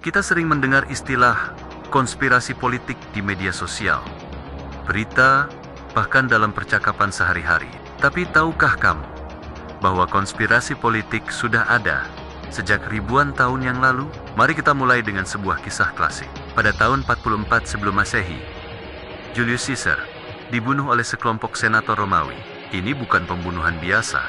Kita sering mendengar istilah konspirasi politik di media sosial, berita, bahkan dalam percakapan sehari-hari. Tapi tahukah kamu bahwa konspirasi politik sudah ada sejak ribuan tahun yang lalu? Mari kita mulai dengan sebuah kisah klasik. Pada tahun 44 sebelum Masehi, Julius Caesar dibunuh oleh sekelompok senator Romawi. Ini bukan pembunuhan biasa,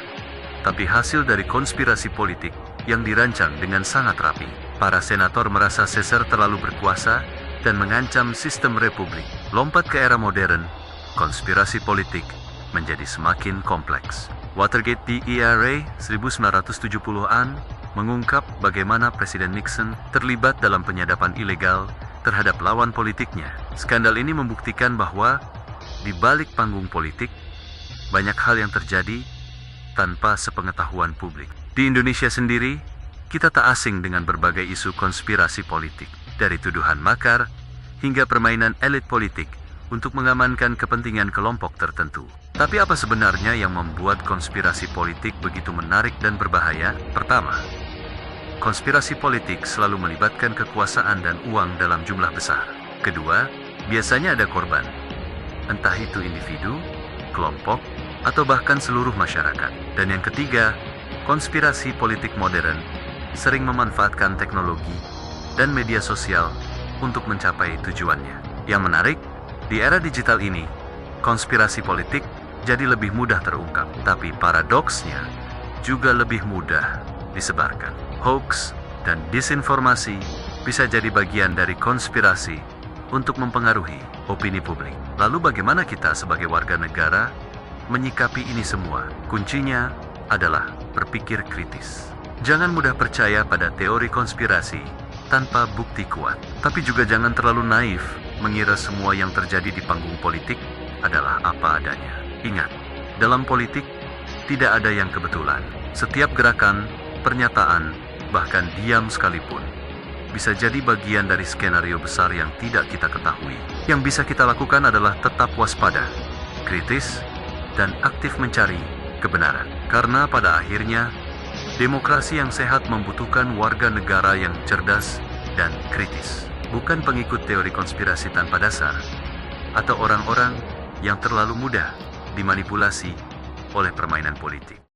tapi hasil dari konspirasi politik yang dirancang dengan sangat rapi. Para senator merasa Caesar terlalu berkuasa dan mengancam sistem republik. Lompat ke era modern, konspirasi politik menjadi semakin kompleks. Watergate di era 1970-an mengungkap bagaimana Presiden Nixon terlibat dalam penyadapan ilegal terhadap lawan politiknya. Skandal ini membuktikan bahwa di balik panggung politik, banyak hal yang terjadi tanpa sepengetahuan publik. Di Indonesia sendiri, kita tak asing dengan berbagai isu konspirasi politik, dari tuduhan makar hingga permainan elit politik untuk mengamankan kepentingan kelompok tertentu. Tapi apa sebenarnya yang membuat konspirasi politik begitu menarik dan berbahaya? Pertama, konspirasi politik selalu melibatkan kekuasaan dan uang dalam jumlah besar. Kedua, biasanya ada korban, entah itu individu, kelompok, atau bahkan seluruh masyarakat. Dan yang ketiga, konspirasi politik modern sering memanfaatkan teknologi dan media sosial untuk mencapai tujuannya. Yang menarik, di era digital ini, konspirasi politik jadi lebih mudah terungkap, tapi paradoksnya juga lebih mudah disebarkan. Hoax dan disinformasi bisa jadi bagian dari konspirasi untuk mempengaruhi opini publik. Lalu bagaimana kita sebagai warga negara menyikapi ini semua? Kuncinya adalah berpikir kritis. Jangan mudah percaya pada teori konspirasi tanpa bukti kuat. Tapi juga jangan terlalu naif mengira semua yang terjadi di panggung politik adalah apa adanya. Ingat, dalam politik tidak ada yang kebetulan. Setiap gerakan, pernyataan, bahkan diam sekalipun bisa jadi bagian dari skenario besar yang tidak kita ketahui. Yang bisa kita lakukan adalah tetap waspada, kritis, dan aktif mencari kebenaran. Karena pada akhirnya, demokrasi yang sehat membutuhkan warga negara yang cerdas dan kritis, bukan pengikut teori konspirasi tanpa dasar, atau orang-orang yang terlalu mudah dimanipulasi oleh permainan politik.